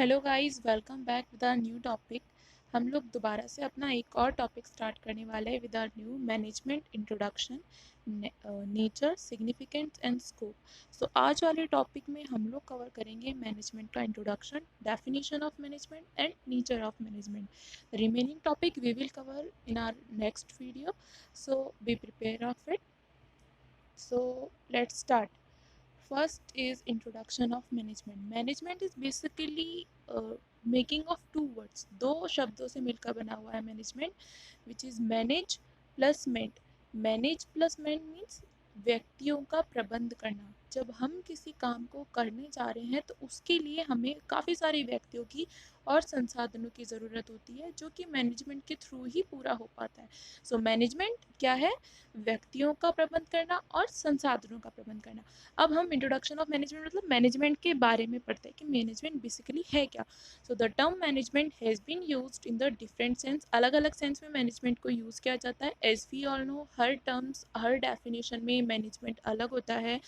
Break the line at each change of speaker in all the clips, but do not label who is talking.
Hello guys, welcome back with our new topic. हम लोग दोबारा से अपना एक और टॉपिक स्टार्ट करने वाले हैं with our new management introduction, nature, significance and scope. So आज वाले टॉपिक में हम लोग कवर करेंगे मैनेजमेंट का introduction, definition of management and nature of management. Remaining topic we will cover in our next video, so be prepare of it. So let's start. First is introduction of management. Management is basically making of two words. दो शब्दों से मिलकर बना हुआ है management, which is manage plus ment. Manage plus ment means व्यक्तियों का प्रबंध करना। जब हम किसी काम को करने जा रहे हैं तो उसके लिए हमें काफ़ी सारे व्यक्तियों की और संसाधनों की ज़रूरत होती है, जो कि मैनेजमेंट के थ्रू ही पूरा हो पाता है। सो मैनेजमेंट क्या है? व्यक्तियों का प्रबंध करना और संसाधनों का प्रबंध करना। अब हम इंट्रोडक्शन ऑफ मैनेजमेंट मतलब मैनेजमेंट के बारे में पढ़ते हैं कि मैनेजमेंट बेसिकली है क्या। So the term management has been used in the different sense. अलग अलग सेंस में मैनेजमेंट को यूज़ किया जाता है। एज वी ऑल नो, हर टर्म्स हर डेफिनेशन में मैनेजमेंट अलग होता है।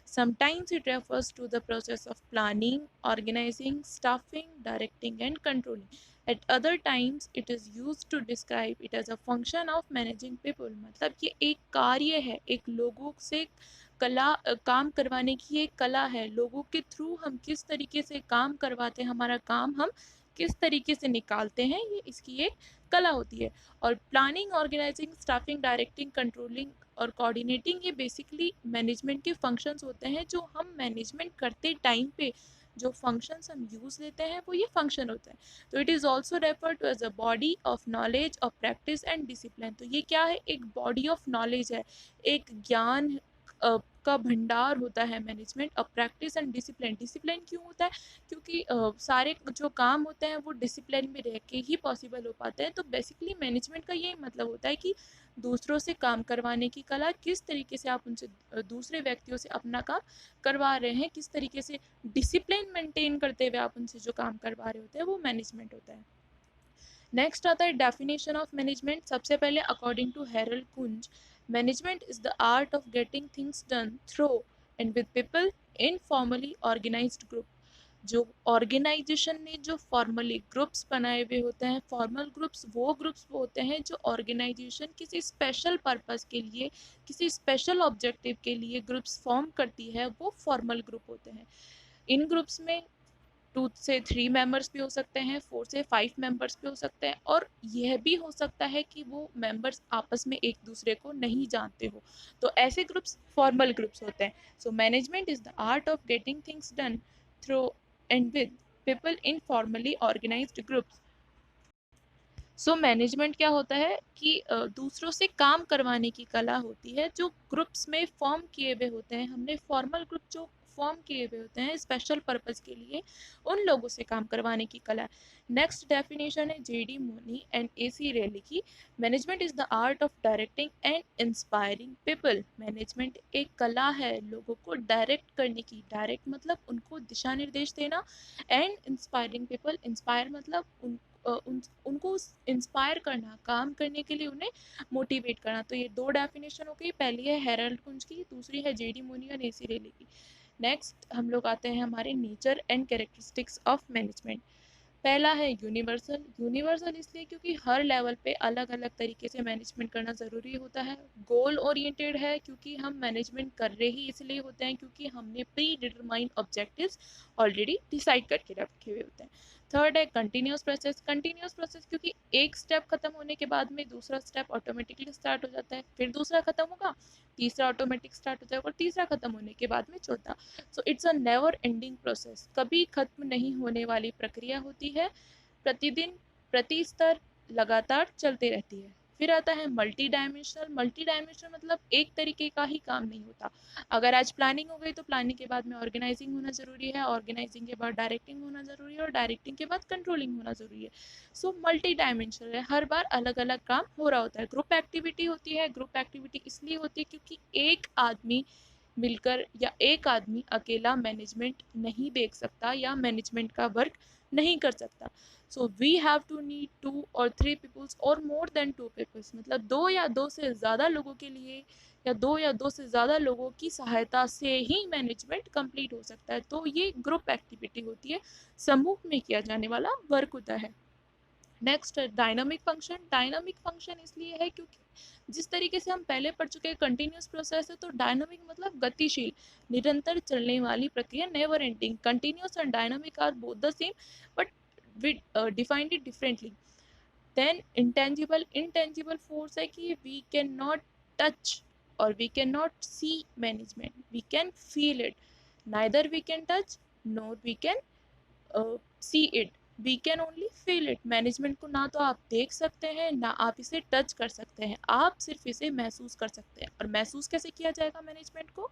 Sometimes it refers to the process of planning, organizing, staffing, directing and controlling. At other times it is used to describe it as a function of managing people. मतलब ये एक कार्य है, एक लोगों से काम करवाने की एक कला है। लोगों के थ्रू हम किस तरीके से काम करवाते हैं, हमारा काम हम किस तरीके से निकालते हैं, ये इसकी एक कला होती है। और planning, organizing, staffing, directing, controlling और कोऑर्डिनेटिंग ये बेसिकली मैनेजमेंट के फंक्शंस होते हैं। जो हम मैनेजमेंट करते टाइम पे जो फंक्शंस हम यूज़ लेते हैं वो ये फंक्शन होते हैं। तो it is also refer to as a body of knowledge of practice and discipline. तो ये क्या है? एक बॉडी ऑफ नॉलेज है, एक ज्ञान का भंडार होता है मैनेजमेंट। और प्रैक्टिस एंड डिसिप्लिन, डिसिप्लिन क्यों होता है? क्योंकि सारे जो काम होते हैं वो डिसिप्लिन में रह के ही पॉसिबल हो पाते हैं। तो बेसिकली मैनेजमेंट का यही मतलब होता है कि दूसरों से काम करवाने की कला, किस तरीके से आप उनसे दूसरे व्यक्तियों से अपना काम करवा रहे हैं, किस तरीके से डिसिप्लिन मेंटेन करते हुए आप उनसे जो काम करवा रहे होते हैं, वो मैनेजमेंट होता है। नेक्स्ट आता है डेफिनेशन ऑफ मैनेजमेंट। सबसे पहले according to Harold Koontz, management is the art of getting things done through and with people in formally organized group. जो ऑर्गेनाइजेशन ने जो फॉर्मली ग्रुप्स बनाए हुए होते हैं, फॉर्मल ग्रुप्स वो होते हैं जो ऑर्गेनाइजेशन किसी स्पेशल पर्पस के लिए, किसी स्पेशल ऑब्जेक्टिव के लिए ग्रुप्स फॉर्म करती है, वो फॉर्मल ग्रुप होते हैं। इन ग्रुप्स में 2 से 3 मेंबर्स भी हो सकते हैं, 4 से 5 मेंबर्स भी हो सकते हैं, और यह भी हो सकता है कि वो मेंबर्स आपस में एक दूसरे को नहीं जानते हो। तो ऐसे ग्रुप्स फॉर्मल ग्रुप्स होते हैं। So management is the art of getting things done through and with people in formally organized groups. So management क्या होता है कि दूसरों से काम करवाने की कला होती है, जो ग्रुप्स में फॉर्म किए हुए होते हैं। हमने फॉर्मल ग्रुप जो फॉर्म किए हुए होते हैं स्पेशल पर्पस के लिए, उन लोगों से काम करवाने की कला। नेक्स्ट डेफिनेशन है जेडी मोनी एंड एसी रेली की। Management is the art of directing and inspiring people. Management एक कला है लोगों को डायरेक्ट करने की। डायरेक्ट मतलब उनको दिशा निर्देश देना, एंड इंस्पायरिंग पीपल, इंस्पायर मतलब उनको इंस्पायर करना, काम करने के लिए उन्हें मोटिवेट करना। तो ये 2 डेफिनेशन हो गई। पहली है हेरल्ड कुंज की, दूसरी है जेडी मोनी और एसी रेली की। नेक्स्ट हम लोग आते हैं हमारे nature and characteristics of management. पहला है यूनिवर्सल। यूनिवर्सल इसलिए क्योंकि हर लेवल पे अलग अलग तरीके से मैनेजमेंट करना ज़रूरी होता है। गोल ओरिएंटेड है क्योंकि हम मैनेजमेंट कर रहे ही इसलिए होते हैं क्योंकि हमने pre determined objectives already decide करके रखे हुए होते हैं। थर्ड है कंटिन्यूस प्रोसेस। कंटिन्यूस प्रोसेस क्योंकि एक स्टेप खत्म होने के बाद में दूसरा स्टेप ऑटोमेटिकली स्टार्ट हो जाता है, फिर दूसरा खत्म होगा, तीसरा ऑटोमेटिक स्टार्ट हो जाएगा, और तीसरा खत्म होने के बाद में चौथा। So it's a never ending process, कभी खत्म नहीं होने वाली प्रक्रिया होती है। प्रतिदिन, प्रति स्तर, लगातार चलती रहती है। फिर आता है मल्टी डायमेंशनल। मल्टी डायमेंशनल मतलब एक तरीके का ही काम नहीं होता। अगर आज प्लानिंग हो गई तो प्लानिंग के बाद में ऑर्गेनाइजिंग होना ज़रूरी है, ऑर्गेनाइजिंग के बाद डायरेक्टिंग होना ज़रूरी है, और डायरेक्टिंग के बाद कंट्रोलिंग होना ज़रूरी है। सो मल्टी डायमेंशनल है, हर बार अलग अलग काम हो रहा होता है। ग्रुप एक्टिविटी होती है। ग्रुप एक्टिविटी इसलिए होती है क्योंकि एक आदमी मिलकर या एक आदमी अकेला मैनेजमेंट नहीं देख सकता या मैनेजमेंट का वर्क नहीं कर सकता। So we have to need 2 और 3 पीपल्स और मोर देन 2 पीपल्स, मतलब 2 या 2 से ज़्यादा लोगों के लिए या 2 या 2 से ज़्यादा लोगों की सहायता से ही मैनेजमेंट कंप्लीट हो सकता है। तो ये ग्रुप एक्टिविटी होती है, समूह में किया जाने वाला वर्क होता है। Next dynamic function. Dynamic function इसलिए है क्योंकि जिस तरीके से हम पहले पढ़ चुके हैं कंटिन्यूस प्रोसेस है, तो डायनामिक मतलब गतिशील, निरंतर चलने वाली प्रक्रिया, never ending. Continuous and dynamic are both the same but we defined it differently. Then intangible, intangible force है कि we cannot touch or we cannot see management, we can feel it, neither we can touch nor we can see it, we can only feel it. Management को ना तो आप देख सकते हैं ना आप इसे टच कर सकते हैं, आप सिर्फ इसे महसूस कर सकते हैं। और महसूस कैसे किया जाएगा मैनेजमेंट को?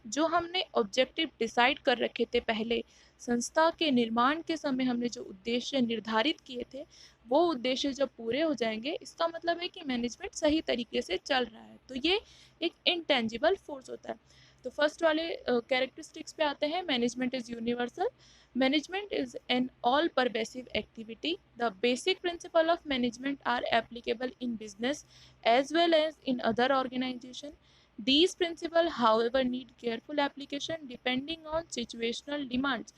जो हमने ऑब्जेक्टिव डिसाइड कर रखे थे पहले, संस्था के निर्माण के समय हमने जो उद्देश्य निर्धारित किए थे, वो उद्देश्य जब पूरे हो जाएंगे, इसका मतलब है कि मैनेजमेंट सही तरीके से चल रहा है। तो ये एक इनटेंजिबल फोर्स होता है। तो फर्स्ट वाले कैरेक्टरिस्टिक्स पे आते हैं। Management is universal. Management is an all-pervasive activity. The basic principles of management are applicable in business as well as in other organizations. These principles, however, need careful application depending on situational demands.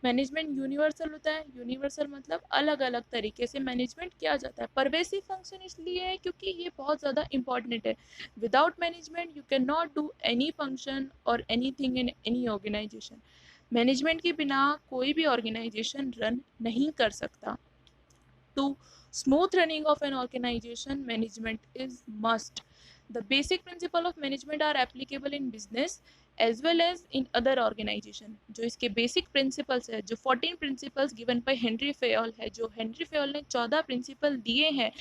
Management universal होता है। Universal मतलब अलग अलग तरीके से management किया जाता है। परवेसिव फंक्शन इसलिए है क्योंकि ये बहुत ज़्यादा इंपॉर्टेंट है। Without management you can not do any function or anything in any organisation. Management के बिना कोई भी ऑर्गेनाइजेशन रन नहीं कर सकता। To smooth running of an organization, management is must. The basic principle of management are applicable in business as well as in other organization. जो इसके basic principles है, जो 14 principles given by Henry Fayol है, जो Henry Fayol ने 14 principle दिए हैं,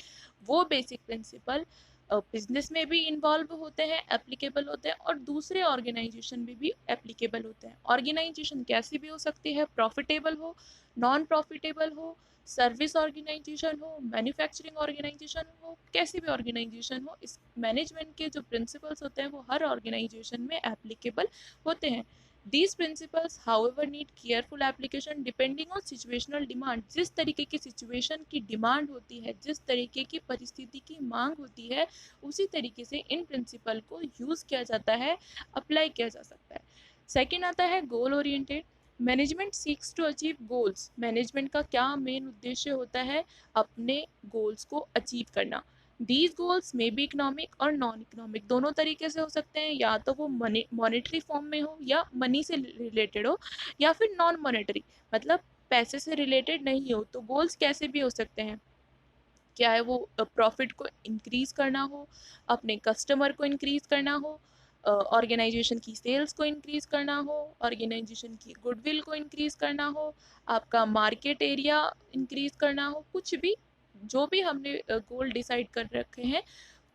वो basic principle बिजनेस में भी इन्वॉल्व होते हैं, एप्लीकेबल होते हैं और दूसरे ऑर्गेनाइजेशन में भी एप्लीकेबल होते हैं। ऑर्गेनाइजेशन कैसी भी हो सकती है, प्रॉफिटेबल हो, नॉन प्रॉफिटेबल हो, सर्विस ऑर्गेनाइजेशन हो, मैन्युफैक्चरिंग ऑर्गेनाइजेशन हो, कैसी भी ऑर्गेनाइजेशन हो, इस मैनेजमेंट के जो प्रिंसिपल्स होते हैं वो हर ऑर्गेनाइजेशन में एप्लीकेबल होते हैं। These principles, however, need careful application depending on situational demand. जिस तरीके की सिचुएशन की डिमांड होती है, जिस तरीके की परिस्थिति की मांग होती है, उसी तरीके से इन प्रिंसिपल को यूज किया जाता है, अप्लाई किया जा सकता है। सेकेंड आता है goal oriented. Management seeks to achieve goals. Management का क्या मेन उद्देश्य होता है? अपने गोल्स को अचीव करना। These goals may be economic और नॉन इकोनॉमिक, दोनों तरीके से हो सकते हैं, या तो वो मॉनेटरी फॉर्म में हो या मनी से रिलेटेड हो, या फिर नॉन मॉनेटरी मतलब पैसे से रिलेटेड नहीं हो। तो गोल्स कैसे भी हो सकते हैं, क्या है वो प्रॉफिट को इंक्रीज करना हो, अपने कस्टमर को इंक्रीज करना हो, ऑर्गेनाइजेशन की सेल्स को इंक्रीज करना हो, ऑर्गेनाइजेशन की गुडविल को इंक्रीज करना हो, आपका मार्केट एरिया इंक्रीज करना हो, कुछ भी जो भी हमने गोल डिसाइड कर रखे हैं।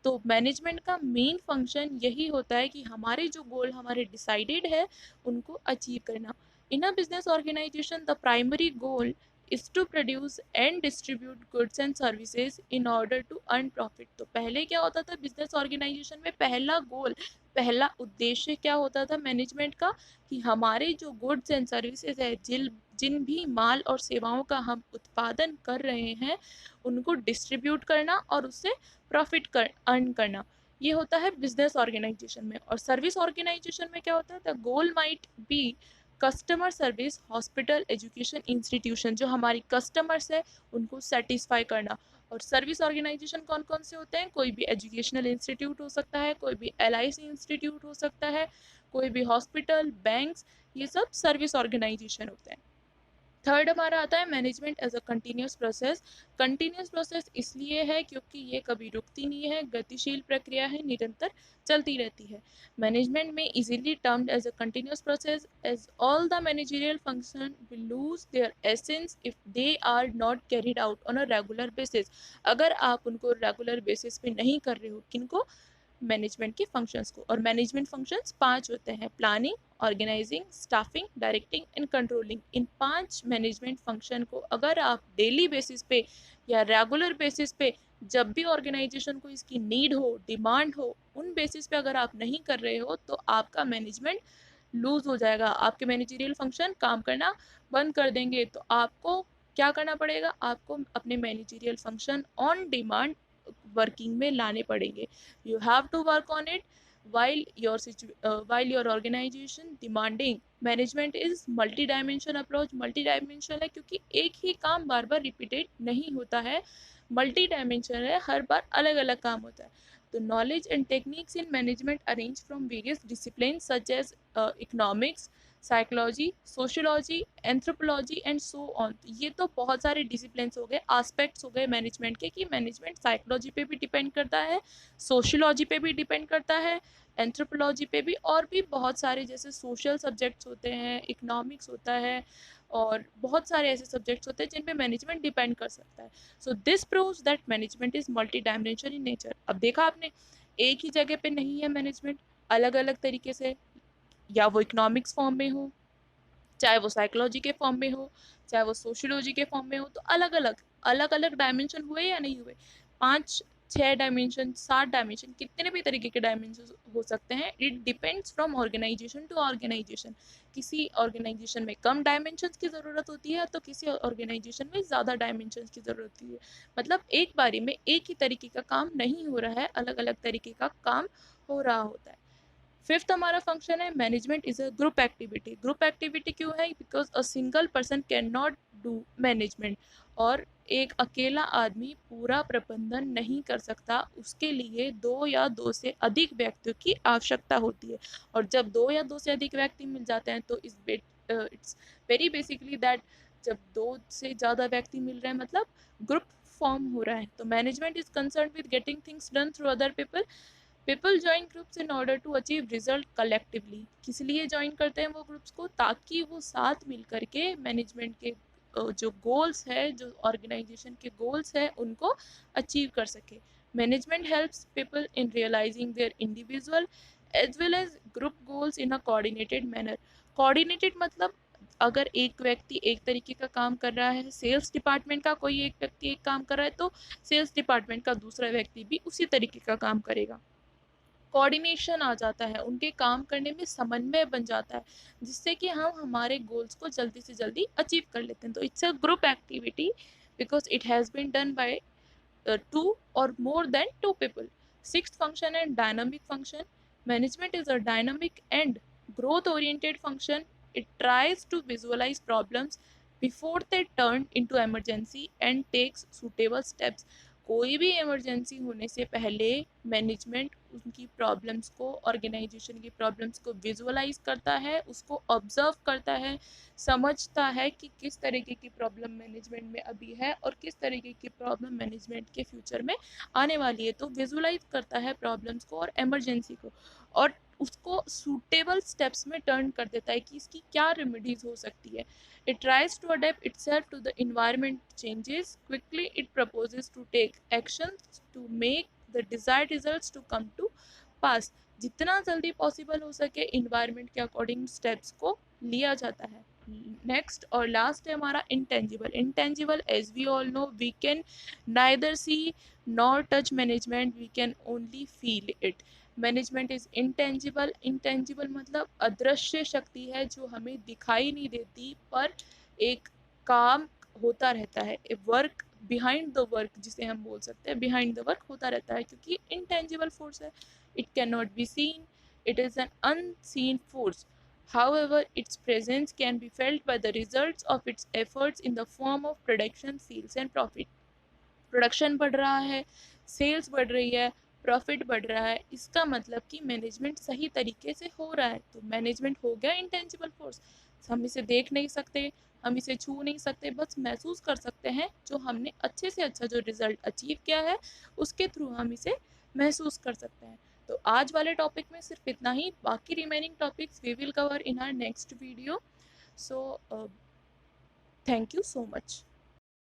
तो मैनेजमेंट का मेन फंक्शन यही होता है कि हमारे जो गोल हमारे डिसाइडेड है उनको अचीव करना। In a business organisation the primary goal is to produce and distribute goods and services in order to earn profit। तो पहले क्या होता था बिजनेस ऑर्गेनाइजेशन में, पहला गोल, पहला उद्देश्य क्या होता था मैनेजमेंट का, कि हमारे जो गुड्स एंड सर्विसेज है, जिन भी माल और सेवाओं का हम उत्पादन कर रहे हैं, उनको डिस्ट्रीब्यूट करना और उससे प्रॉफिट अर्न करना। ये होता है बिजनेस ऑर्गेनाइजेशन में। और सर्विस ऑर्गेनाइजेशन में क्या होता है? The goal might be customer service, hospital, education institution, जो हमारी कस्टमर्स है उनको सेटिस्फाई करना। और सर्विस ऑर्गेनाइजेशन कौन कौन से होते हैं? कोई भी एजुकेशनल इंस्टीट्यूट हो सकता है, कोई भी LIC इंस्टीट्यूट हो सकता है, कोई भी हॉस्पिटल, बैंक्स, ये सब सर्विस ऑर्गेनाइजेशन होते हैं। थर्ड हमारा आता है management as a continuous process. Continuous process इसलिए है क्योंकि ये कभी रुकती नहीं है, गतिशील प्रक्रिया है, निरंतर चलती रहती है। मैनेजमेंट में easily termed as a continuous process as all the managerial function will lose their essence if they are not carried out on a regular basis. अगर आप उनको रेगुलर बेसिस पे नहीं कर रहे हो, किनको? मैनेजमेंट के फंक्शंस को। और मैनेजमेंट फंक्शंस 5 होते हैं: planning, organizing, staffing, directing and controlling. इन 5 मैनेजमेंट फंक्शन को अगर आप डेली बेसिस पे या रेगुलर बेसिस पे, जब भी ऑर्गेनाइजेशन को इसकी नीड हो, डिमांड हो, उन बेसिस पे अगर आप नहीं कर रहे हो तो आपका मैनेजमेंट लूज हो जाएगा, आपके मैनेजरियल फंक्शन काम करना बंद कर देंगे। तो आपको क्या करना पड़ेगा, आपको अपने managerial function on demand working में लाने पड़ेंगे. You have to work on it while your organization demanding. Management is multi dimension approach. Multi dimension है क्योंकि एक ही काम बार बार रिपीटेड नहीं होता है, मल्टी डायमेंशन है, हर बार अलग अलग काम होता है. तो knowledge and techniques in management arrange from various discipline such as economics, psychology, sociology, anthropology and so on. ये तो बहुत सारे डिसिप्लिन्स हो गए, एस्पेक्ट्स हो गए मैनेजमेंट के, कि मैनेजमेंट साइकोलॉजी पे भी डिपेंड करता है, सोशियोलॉजी पे भी डिपेंड करता है, एंथ्रोपोलॉजी पे भी, और भी बहुत सारे जैसे सोशल सब्जेक्ट्स होते हैं, इकोनॉमिक्स होता है, और बहुत सारे ऐसे सब्जेक्ट्स होते हैं जिन पे मैनेजमेंट डिपेंड कर सकता है. So this proves that management is multi dimension in nature. अब देखा आपने, एक ही जगह पे नहीं है मैनेजमेंट, अलग अलग तरीके से, या वो इकोनॉमिक्स फॉर्म में हो, चाहे वो साइकोलॉजी के फॉर्म में हो, चाहे वो सोशियोलॉजी के फॉर्म में हो, तो अलग अलग अलग अलग डायमेंशन हुए या नहीं हुए, 5 6 डायमेंशन, 7 डायमेंशन, कितने भी तरीके के डायमेंशन हो सकते हैं. It depends from organization to organization. किसी ऑर्गेनाइजेशन में कम डायमेंशन की ज़रूरत होती है तो किसी ऑर्गेनाइजेशन में ज़्यादा डायमेंशन की ज़रूरत होती है. मतलब एक बारी में एक ही तरीके का काम नहीं हो रहा है, अलग अलग तरीके का काम हो रहा होता है. फिफ्थ हमारा फंक्शन है management is a group activity. Group activity क्यों है, because a single person can not do management. और एक अकेला आदमी पूरा प्रबंधन नहीं कर सकता, उसके लिए 2 या 2 से अधिक व्यक्तियों की आवश्यकता होती है. और जब 2 या 2 से अधिक व्यक्ति मिल जाते हैं तो इट्स वेरी बेसिकली दैट, जब 2 से ज़्यादा व्यक्ति मिल रहे हैं मतलब ग्रुप फॉर्म हो रहा है. तो management is concern with getting things done through other people. People join groups in order to achieve result collectively. किस लिए ज्वाइन करते हैं वो ग्रुप्स को, ताकि वो साथ मिल करके मैनेजमेंट के जो गोल्स है, जो ऑर्गेनाइजेशन के गोल्स है, उनको अचीव कर सके. Management helps people in realizing their individual as well as group goals in a coordinated manner. Coordinated मतलब अगर एक व्यक्ति एक तरीके का काम कर रहा है, सेल्स डिपार्टमेंट का कोई एक व्यक्ति एक काम कर रहा है, तो सेल्स डिपार्टमेंट का दूसरा व्यक्ति भी उसी तरीके का काम करेगा. कोऑर्डिनेशन आ जाता है, उनके काम करने में समन्वय बन जाता है, जिससे कि हम हमारे गोल्स को जल्दी से जल्दी अचीव कर लेते हैं. तो it's a group activity because it has been done by 2 or more than 2 people. Sixth function and dynamic function. Management is a dynamic and growth oriented function. It tries to visualize problems before they turn into emergency and takes suitable steps. कोई भी emergency होने से पहले management उनकी problems को, organisation की problems को visualise करता है, उसको ऑब्जर्व करता है, समझता है कि किस तरीके की प्रॉब्लम मैनेजमेंट में अभी है और किस तरीके की प्रॉब्लम मैनेजमेंट के फ्यूचर में आने वाली है. तो विजुअलाइज करता है प्रॉब्लम्स को और इमरजेंसी को, और उसको सूटेबल स्टेप्स में टर्न कर देता है कि इसकी क्या रेमेडीज हो सकती है. It tries to adapt itself to the environment changes quickly. It proposes to take actions to make the desired results to come to pass. जितना जल्दी पॉसिबल हो सके इन्वायरमेंट के अकॉर्डिंग स्टेप्स को लिया जाता है. नेक्स्ट और लास्ट है हमारा intangible. Intangible as we all know, we can neither see nor touch management, we can only feel it. Management is intangible. Intangible मतलब अदृश्य शक्ति है जो हमें दिखाई नहीं देती, पर एक काम होता रहता है, ए वर्क बिहाइंड द वर्क जिसे हम बोल सकते हैं, बिहाइंड द वर्क होता रहता है, क्योंकि इंटेंजिबल फोर्स है. It can not be seen, it is an unseen force. However, its presence can be felt by the results of its efforts in the form of production, sales and profit. Production बढ़ रहा है, sales बढ़ रही है, profit बढ़ रहा है, इसका मतलब कि मैनेजमेंट सही तरीके से हो रहा है. तो मैनेजमेंट हो गया इंटेंजिबल फोर्स. हम इसे देख नहीं सकते, हम इसे छू नहीं सकते, बस महसूस कर सकते हैं. जो हमने अच्छे से अच्छा जो रिजल्ट अचीव किया है उसके थ्रू हम इसे महसूस कर सकते हैं. तो आज वाले टॉपिक में सिर्फ इतना ही. बाकी remaining topics we will cover in our next video. So thank you so much.